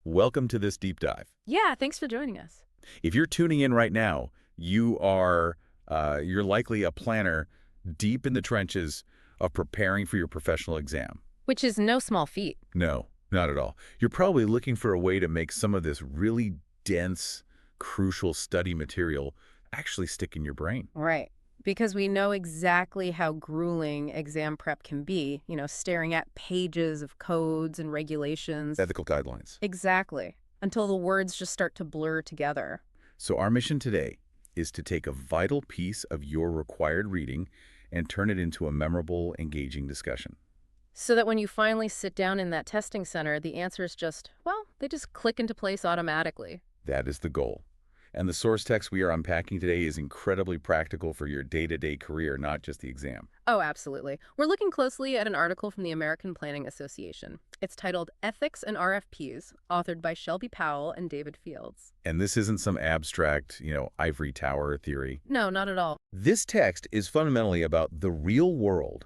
welcome to this deep dive. Yeah, thanks for joining us. If you're tuning in right now, you're likely a planner deep in the trenches of preparing for your professional exam. Which is no small feat. No, not at all. You're probably looking for a way to make some of this really dense, crucial study material actually stick in your brain. Right. Because we know exactly how grueling exam prep can be, staring at pages of codes and regulations. Ethical guidelines. Exactly. Until the words just start to blur together. So our mission today is to take a vital piece of your required reading and turn it into a memorable, engaging discussion. So that when you finally sit down in that testing center, the answers they just click into place automatically. That is the goal. And the source text we are unpacking today is incredibly practical for your day-to-day career, not just the exam. Oh, absolutely. We're looking closely at an article from the American Planning Association. It's titled Ethics and RFPs, authored by Shelby Powell and David Fields. And this isn't some abstract, ivory tower theory. No, not at all. This text is fundamentally about the real world,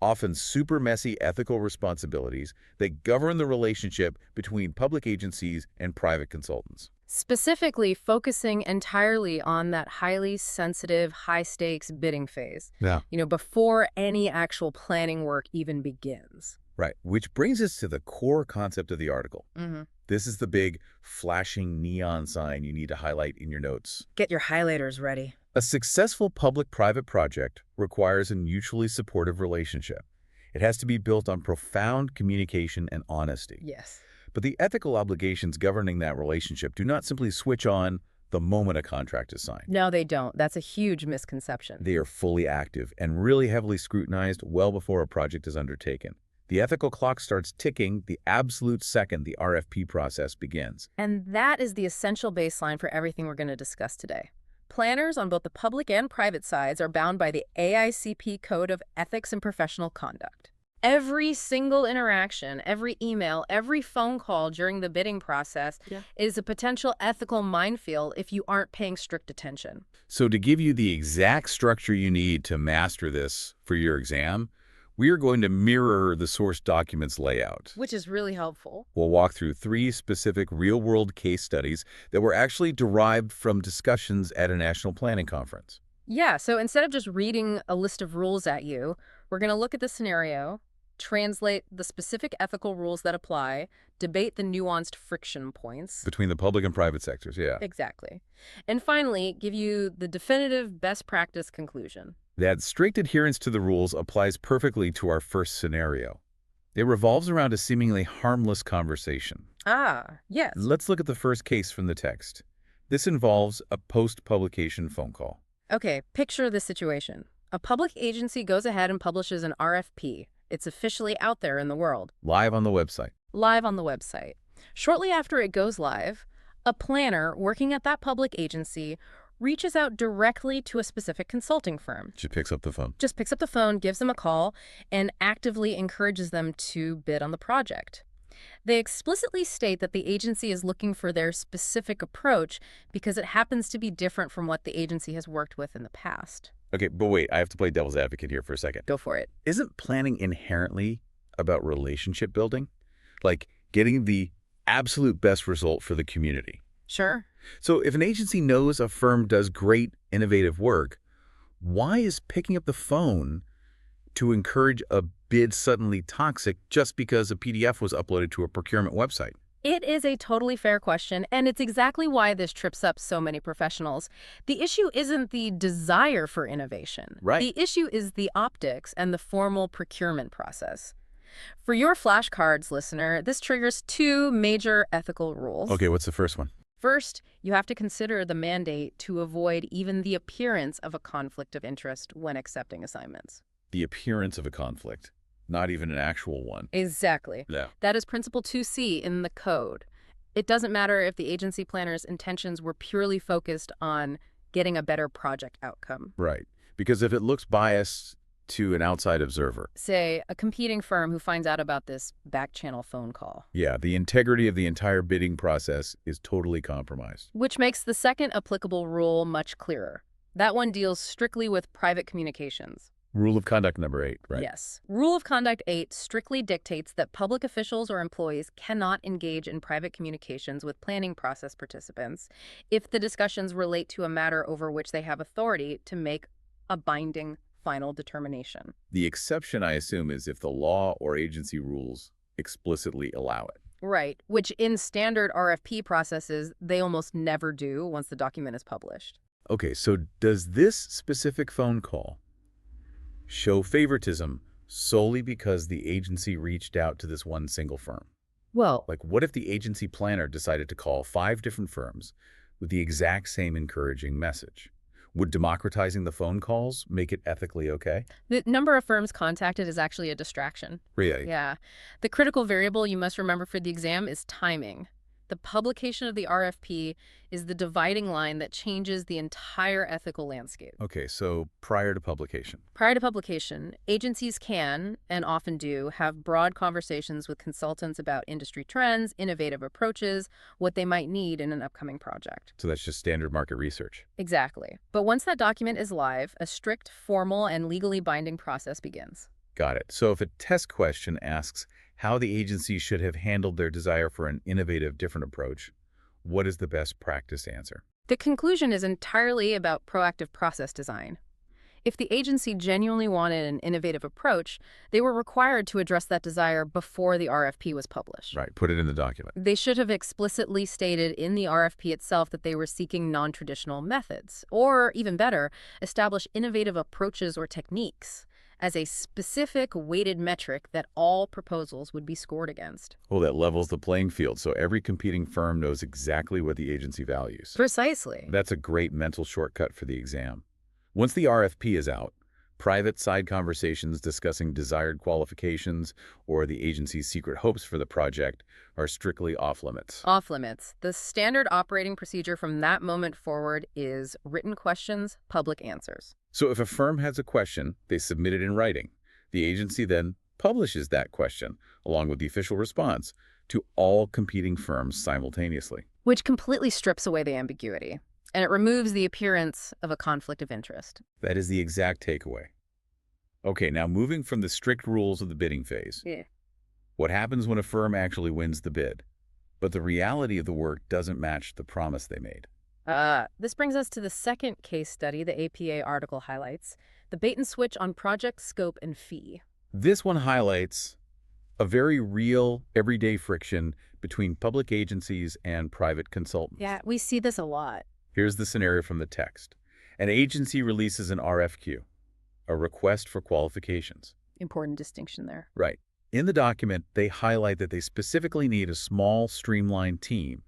often super messy ethical responsibilities that govern the relationship between public agencies and private consultants. Specifically focusing entirely on that highly sensitive, high-stakes bidding phase. Yeah. Before any actual planning work even begins. Right, which brings us to the core concept of the article. Mm-hmm. This is the big, flashing neon sign you need to highlight in your notes. Get your highlighters ready. A successful public-private project requires a mutually supportive relationship. It has to be built on profound communication and honesty. Yes. But the ethical obligations governing that relationship do not simply switch on the moment a contract is signed. No, they don't. That's a huge misconception. They are fully active and really heavily scrutinized well before a project is undertaken. The ethical clock starts ticking the absolute second the RFP process begins. And that is the essential baseline for everything we're going to discuss today. Planners on both the public and private sides are bound by the AICP Code of Ethics and Professional Conduct. Every single interaction, every email, every phone call during the bidding process is a potential ethical minefield if you aren't paying strict attention. So to give you the exact structure you need to master this for your exam, we are going to mirror the source document's layout. Which is really helpful. We'll walk through 3 specific real-world case studies that were actually derived from discussions at a national planning conference. Yeah, so instead of just reading a list of rules at you, we're going to look at the scenario, translate the specific ethical rules that apply, debate the nuanced friction points. Between the public and private sectors, yeah. Exactly. And finally, give you the definitive best practice conclusion. That strict adherence to the rules applies perfectly to our first scenario. It revolves around a seemingly harmless conversation. Ah, yes. Let's look at the first case from the text. This involves a post-publication phone call. Okay, picture this situation. A public agency goes ahead and publishes an RFP. It's officially out there in the world. Live on the website. Live on the website. Shortly after it goes live, a planner working at that public agency reaches out directly to a specific consulting firm. She picks up the phone. Just picks up the phone, gives them a call, and actively encourages them to bid on the project. They explicitly state that the agency is looking for their specific approach because it happens to be different from what the agency has worked with in the past. Okay, but wait, I have to play devil's advocate here for a second. Go for it. Isn't planning inherently about relationship building? Like getting the absolute best result for the community? Sure. So if an agency knows a firm does great, innovative work, why is picking up the phone to encourage a bid suddenly toxic just because a PDF was uploaded to a procurement website? It is a totally fair question, and it's exactly why this trips up so many professionals. The issue isn't the desire for innovation. Right. The issue is the optics and the formal procurement process. For your flashcards, listener, this triggers 2 major ethical rules. Okay, what's the first one? First, you have to consider the mandate to avoid even the appearance of a conflict of interest when accepting assignments. The appearance of a conflict, not even an actual one. Exactly. Yeah. That is Principle 2C in the code. It doesn't matter if the agency planner's intentions were purely focused on getting a better project outcome. Right. Because if it looks biased to an outside observer. Say, a competing firm who finds out about this back-channel phone call. Yeah, the integrity of the entire bidding process is totally compromised. Which makes the second applicable rule much clearer. That one deals strictly with private communications. Rule of conduct number 8, right? Yes. Rule of Conduct 8 strictly dictates that public officials or employees cannot engage in private communications with planning process participants if the discussions relate to a matter over which they have authority to make a binding final determination. The exception, I assume, is if the law or agency rules explicitly allow it. Right, which in standard RFP processes, they almost never do once the document is published. Okay, so does this specific phone call show favoritism solely because the agency reached out to this one single firm? Well, Like, what if the agency planner decided to call 5 different firms with the exact same encouraging message? Would democratizing the phone calls make it ethically okay? the number of firms contacted is actually a distraction. Really? Yeah. The critical variable you must remember for the exam is timing. The publication of the RFP is the dividing line that changes the entire ethical landscape. Okay, so prior to publication. Prior to publication, agencies can, and often do, have broad conversations with consultants about industry trends, innovative approaches, what they might need in an upcoming project. So that's just standard market research. Exactly. But once that document is live, a strict, formal, and legally binding process begins. Got it. So if a test question asks how the agency should have handled their desire for an innovative, different approach, what is the best practice answer? The conclusion is entirely about proactive process design. If the agency genuinely wanted an innovative approach, they were required to address that desire before the RFP was published. Right, put it in the document. They should have explicitly stated in the RFP itself that they were seeking non-traditional methods, or even better, establish innovative approaches or techniques as a specific weighted metric that all proposals would be scored against. Well, that levels the playing field, so every competing firm knows exactly what the agency values. Precisely. That's a great mental shortcut for the exam. Once the RFP is out, private side conversations discussing desired qualifications or the agency's secret hopes for the project are strictly off limits. Off limits. The standard operating procedure from that moment forward is written questions, public answers. So if a firm has a question, they submit it in writing. The agency then publishes that question, along with the official response, to all competing firms simultaneously. Which completely strips away the ambiguity, and it removes the appearance of a conflict of interest. That is the exact takeaway. Okay, now moving from the strict rules of the bidding phase. Yeah. What happens when a firm actually wins the bid, but the reality of the work doesn't match the promise they made? This brings us to the second case study the APA article highlights, the bait and switch on project scope and fee. This one highlights a very real, everyday friction between public agencies and private consultants. Yeah, we see this a lot. Here's the scenario from the text. An agency releases an RFQ, a request for qualifications. Important distinction there. Right. In the document, they highlight that they specifically need a small, streamlined team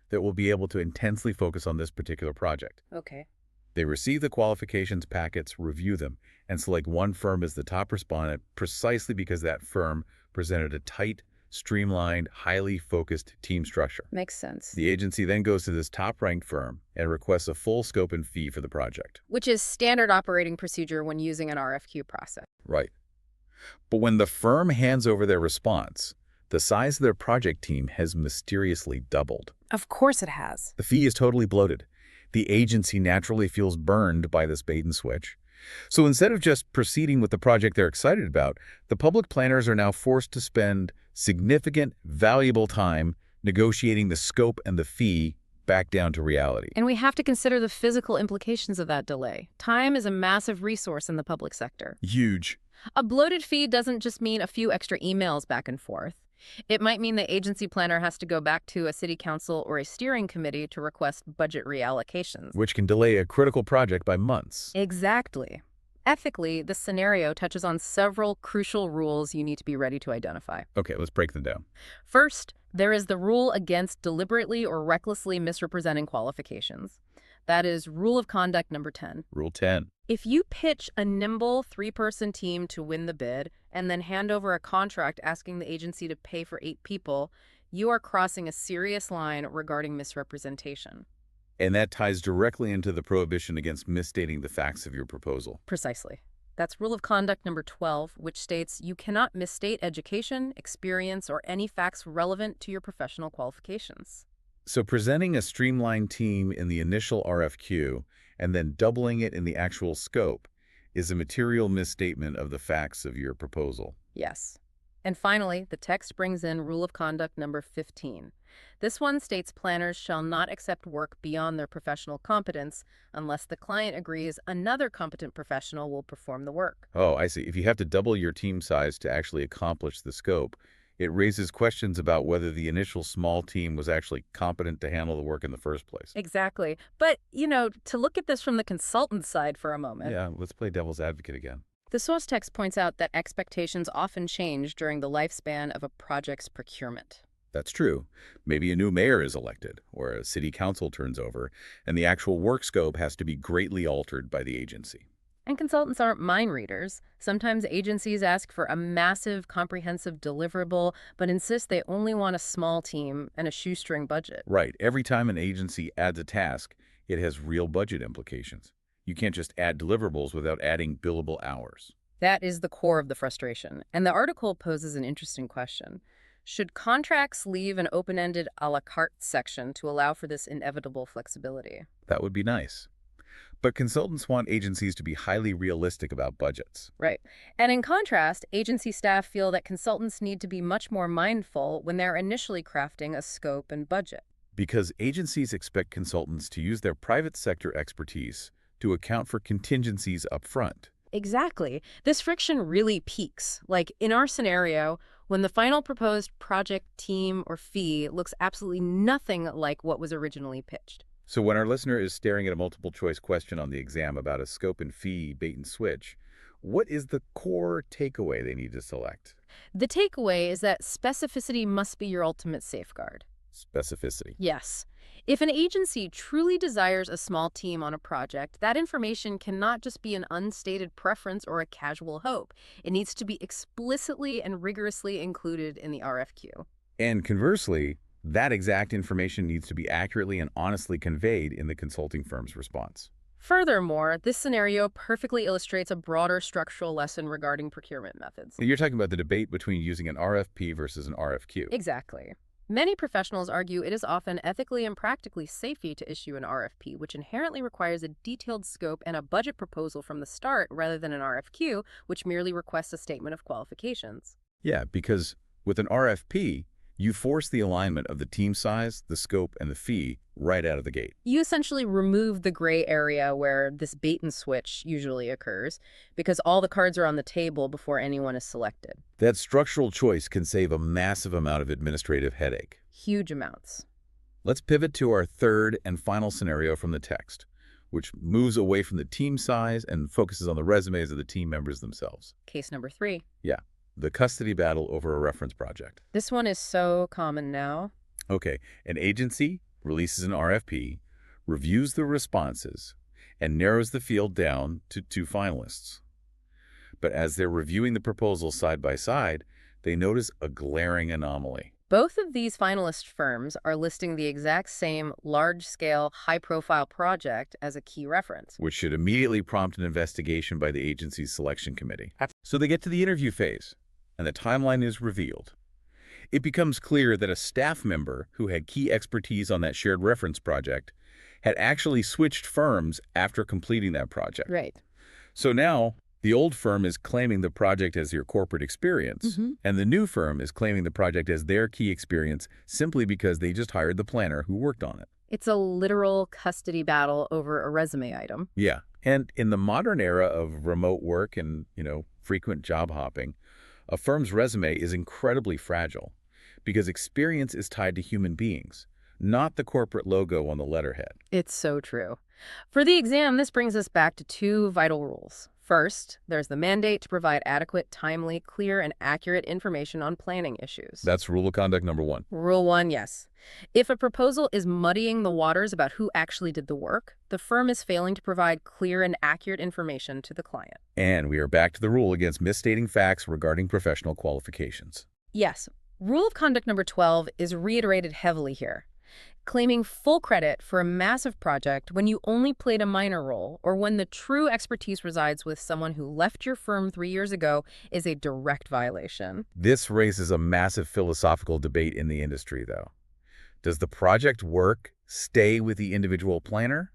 that will be able to intensely focus on this particular project. Okay. They receive the qualifications packets, review them, and select one firm as the top respondent precisely because that firm presented a tight, streamlined, highly focused team structure. Makes sense. The agency then goes to this top-ranked firm and requests a full scope and fee for the project. Which is standard operating procedure when using an RFQ process. Right. But when the firm hands over their response, the size of their project team has mysteriously doubled. Of course it has. The fee is totally bloated. The agency naturally feels burned by this bait and switch. So instead of just proceeding with the project they're excited about, the public planners are now forced to spend significant, valuable time negotiating the scope and the fee back down to reality. And we have to consider the physical implications of that delay. Time is a massive resource in the public sector. Huge. A bloated fee doesn't just mean a few extra emails back and forth. It might mean the agency planner has to go back to a city council or a steering committee to request budget reallocations. Which can delay a critical project by months. Exactly. Ethically, this scenario touches on several crucial rules you need to be ready to identify. Okay, let's break them down. First, there is the rule against deliberately or recklessly misrepresenting qualifications. That is rule of conduct number 10. Rule 10. If you pitch a nimble 3-person team to win the bid and then hand over a contract asking the agency to pay for 8 people, you are crossing a serious line regarding misrepresentation. And that ties directly into the prohibition against misstating the facts of your proposal. Precisely. That's rule of conduct number 12, which states you cannot misstate education, experience, or any facts relevant to your professional qualifications. So presenting a streamlined team in the initial RFQ and then doubling it in the actual scope is a material misstatement of the facts of your proposal. Yes. And finally, the text brings in rule of conduct number 15. This one states planners shall not accept work beyond their professional competence unless the client agrees another competent professional will perform the work. Oh, I see. If you have to double your team size to actually accomplish the scope, it raises questions about whether the initial small team was actually competent to handle the work in the first place. Exactly. But, to look at this from the consultant side for a moment, Yeah, let's play devil's advocate again. the source text points out that expectations often change during the lifespan of a project's procurement. That's true. Maybe a new mayor is elected, or a city council turns over, and the actual work scope has to be greatly altered by the agency. And consultants aren't mind readers. Sometimes agencies ask for a massive, comprehensive deliverable, but insist they only want a small team and a shoestring budget. Right. Every time an agency adds a task, it has real budget implications. You can't just add deliverables without adding billable hours. That is the core of the frustration. And the article poses an interesting question. Should contracts leave an open-ended a la carte section to allow for this inevitable flexibility? That would be nice. But consultants want agencies to be highly realistic about budgets. Right. And in contrast, agency staff feel that consultants need to be much more mindful when they're initially crafting a scope and budget. Because agencies expect consultants to use their private sector expertise to account for contingencies up front. Exactly. This friction really peaks. Like in our scenario, when the final proposed project team or fee looks absolutely nothing like what was originally pitched. So when our listener is staring at a multiple choice question on the exam about a scope and fee bait and switch, what is the core takeaway they need to select? The takeaway is that specificity must be your ultimate safeguard. Specificity. Yes. If an agency truly desires a small team on a project, that information cannot just be an unstated preference or a casual hope. It needs to be explicitly and rigorously included in the RFQ. And conversely, that exact information needs to be accurately and honestly conveyed in the consulting firm's response. Furthermore, this scenario perfectly illustrates a broader structural lesson regarding procurement methods. You're talking about the debate between using an RFP versus an RFQ. Exactly. Many professionals argue it is often ethically and practically safer to issue an RFP, which inherently requires a detailed scope and a budget proposal from the start rather than an RFQ, which merely requests a statement of qualifications. Yeah, because with an RFP, you force the alignment of the team size, the scope, and the fee right out of the gate. You essentially remove the gray area where this bait and switch usually occurs because all the cards are on the table before anyone is selected. That structural choice can save a massive amount of administrative headache. Huge amounts. Let's pivot to our third and final scenario from the text, which moves away from the team size and focuses on the resumes of the team members themselves. Case number 3. Yeah, the custody battle over a reference project. This one is so common now. Okay, an agency releases an RFP, reviews the responses, and narrows the field down to 2 finalists. But as they're reviewing the proposals side by side, they notice a glaring anomaly. Both of these finalist firms are listing the exact same large-scale, high-profile project as a key reference. Which should immediately prompt an investigation by the agency's selection committee. So they get to the interview phase, and the timeline is revealed. It becomes clear that a staff member who had key expertise on that shared reference project had actually switched firms after completing that project. Right. So now, the old firm is claiming the project as your corporate experience, and the new firm is claiming the project as their key experience simply because they just hired the planner who worked on it. It's a literal custody battle over a resume item. Yeah, and in the modern era of remote work and, frequent job hopping, a firm's resume is incredibly fragile because experience is tied to human beings, not the corporate logo on the letterhead. It's so true. For the exam, this brings us back to 2 vital rules. First, there's the mandate to provide adequate, timely, clear, and accurate information on planning issues. That's rule of conduct number 1. Rule 1, yes. If a proposal is muddying the waters about who actually did the work, the firm is failing to provide clear and accurate information to the client. And we are back to the rule against misstating facts regarding professional qualifications. Yes. Rule of conduct number 12 is reiterated heavily here. Claiming full credit for a massive project when you only played a minor role or when the true expertise resides with someone who left your firm 3 years ago is a direct violation. This raises a massive philosophical debate in the industry, though. Does the project work stay with the individual planner,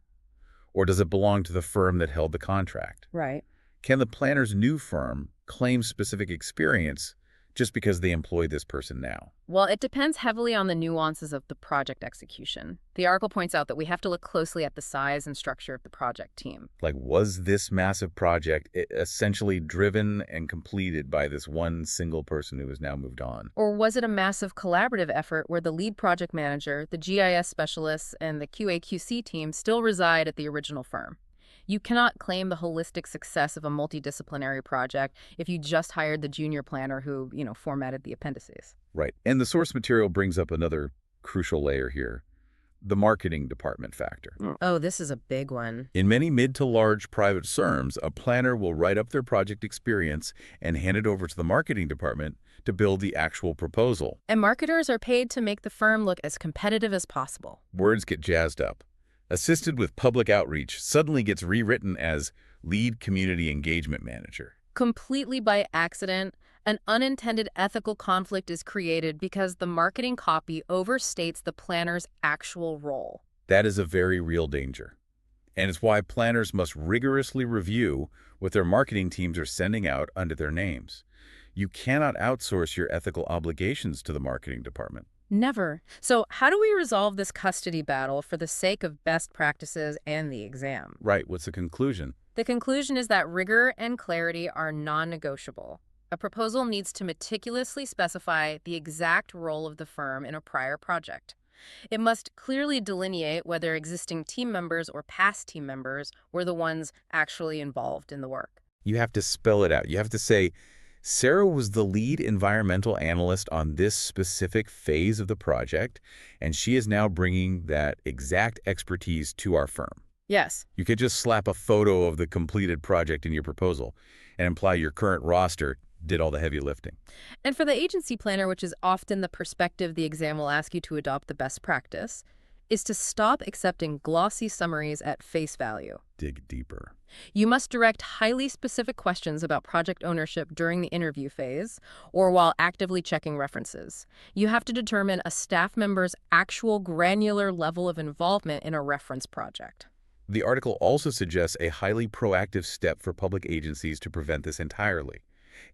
or does it belong to the firm that held the contract? Right. Can the planner's new firm claim specific experience just because they employ this person now? Well, it depends heavily on the nuances of the project execution. The article points out that we have to look closely at the size and structure of the project team. Like, was this massive project essentially driven and completed by this one single person who has now moved on? Or was it a massive collaborative effort where the lead project manager, the GIS specialists, and the QA/QC team still reside at the original firm? You cannot claim the holistic success of a multidisciplinary project if you just hired the junior planner who, formatted the appendices. Right. And the source material brings up another crucial layer here, the marketing department factor. Oh, this is a big one. In many mid to large private firms, a planner will write up their project experience and hand it over to the marketing department to build the actual proposal. And marketers are paid to make the firm look as competitive as possible. Words get jazzed up. Assisted with public outreach suddenly gets rewritten as lead community engagement manager. Completely by accident, an unintended ethical conflict is created because the marketing copy overstates the planner's actual role. That is a very real danger. And it's why planners must rigorously review what their marketing teams are sending out under their names. You cannot outsource your ethical obligations to the marketing department. Never. So how do we resolve this custody battle for the sake of best practices and the exam? Right, what's the conclusion? The conclusion is that rigor and clarity are non-negotiable. A proposal needs to meticulously specify the exact role of the firm in a prior project. It must clearly delineate whether existing team members or past team members were the ones actually involved in the work. You have to spell it out. You have to say, Sarah was the lead environmental analyst on this specific phase of the project, and she is now bringing that exact expertise to our firm. Yes. You could just slap a photo of the completed project in your proposal and imply your current roster did all the heavy lifting. And for the agency planner, which is often the perspective the exam will ask you to adopt the best practice, is to stop accepting glossy summaries at face value. Dig deeper. You must direct highly specific questions about project ownership during the interview phase or while actively checking references. You have to determine a staff member's actual granular level of involvement in a reference project. The article also suggests a highly proactive step for public agencies to prevent this entirely.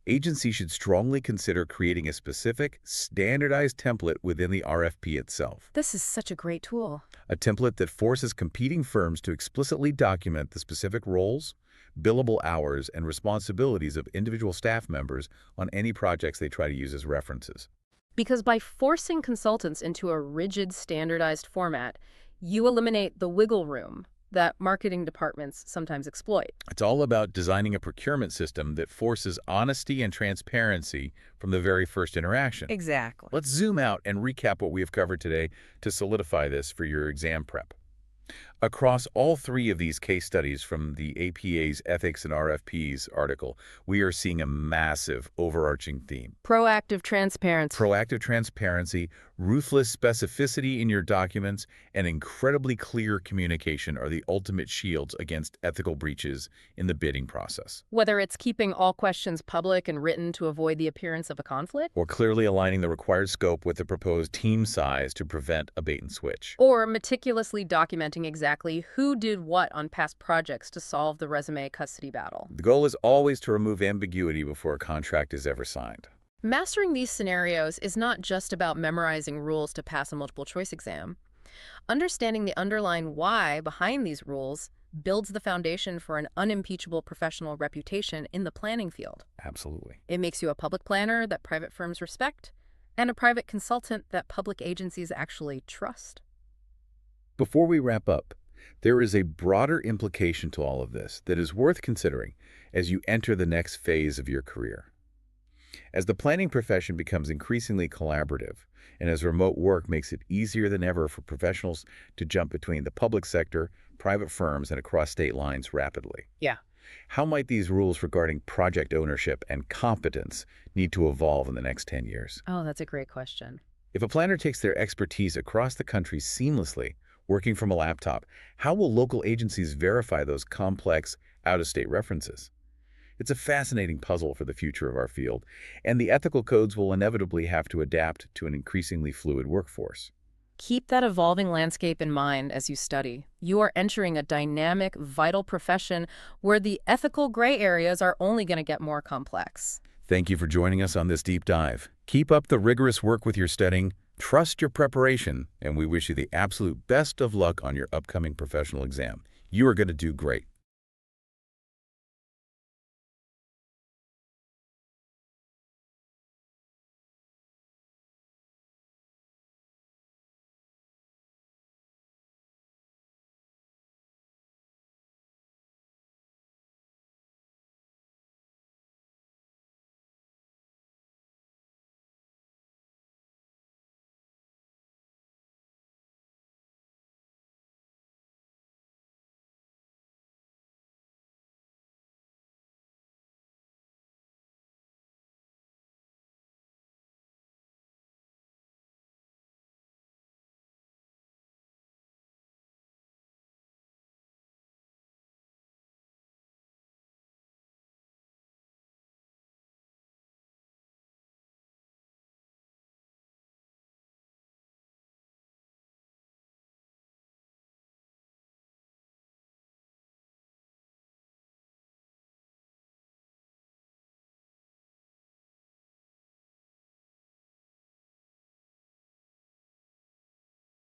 Agencies should strongly consider creating a specific, standardized template within the RFP itself. This is such a great tool. A template that forces competing firms to explicitly document the specific roles, billable hours, and responsibilities of individual staff members on any projects they try to use as references. Because by forcing consultants into a rigid, standardized format, you eliminate the wiggle room that marketing departments sometimes exploit. It's all about designing a procurement system that forces honesty and transparency from the very first interaction. Exactly. Let's zoom out and recap what we have covered today to solidify this for your exam prep. Across all three of these case studies from the APA's Ethics and RFPs article, we are seeing a massive overarching theme. Proactive transparency. Proactive transparency, ruthless specificity in your documents, and incredibly clear communication are the ultimate shields against ethical breaches in the bidding process. Whether it's keeping all questions public and written to avoid the appearance of a conflict, Or clearly aligning the required scope with the proposed team size to prevent a bait and switch. or meticulously documenting exactly who did what on past projects to solve the resume custody battle. The goal is always to remove ambiguity before a contract is ever signed. Mastering these scenarios is not just about memorizing rules to pass a multiple choice exam. Understanding the underlying why behind these rules builds the foundation for an unimpeachable professional reputation in the planning field. Absolutely. It makes you a public planner that private firms respect and a private consultant that public agencies actually trust. Before we wrap up, there is a broader implication to all of this that is worth considering as you enter the next phase of your career. As the planning profession becomes increasingly collaborative, and as remote work makes it easier than ever for professionals to jump between the public sector, private firms, and across state lines rapidly. Yeah. How might these rules regarding project ownership and competence need to evolve in the next 10 years? Oh, that's a great question. If a planner takes their expertise across the country seamlessly, working from a laptop, how will local agencies verify those complex, out-of-state references? It's a fascinating puzzle for the future of our field, and the ethical codes will inevitably have to adapt to an increasingly fluid workforce. Keep that evolving landscape in mind as you study. You are entering a dynamic, vital profession where the ethical gray areas are only going to get more complex. Thank you for joining us on this deep dive. Keep up the rigorous work with your studying, trust your preparation, and we wish you the absolute best of luck on your upcoming professional exam. You are going to do great.